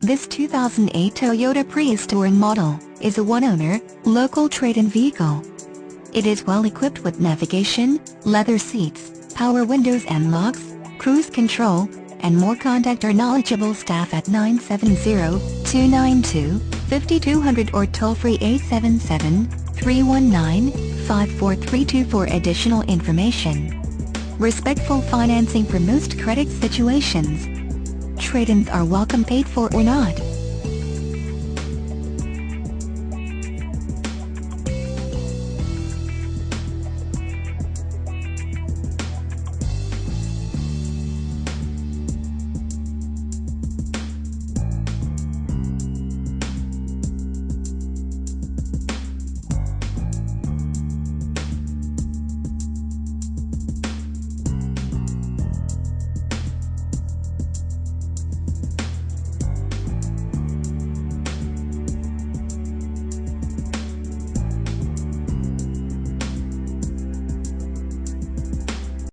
This 2008 Toyota Prius Touring model is a one-owner, local trade-in vehicle. It is well equipped with navigation, leather seats, power windows and locks, cruise control, and more. Contact our knowledgeable staff at 970-292-5200 or toll-free 877-319-5432 for additional information. Respectful financing for most credit situations. Trade-ins are welcome, paid for or not.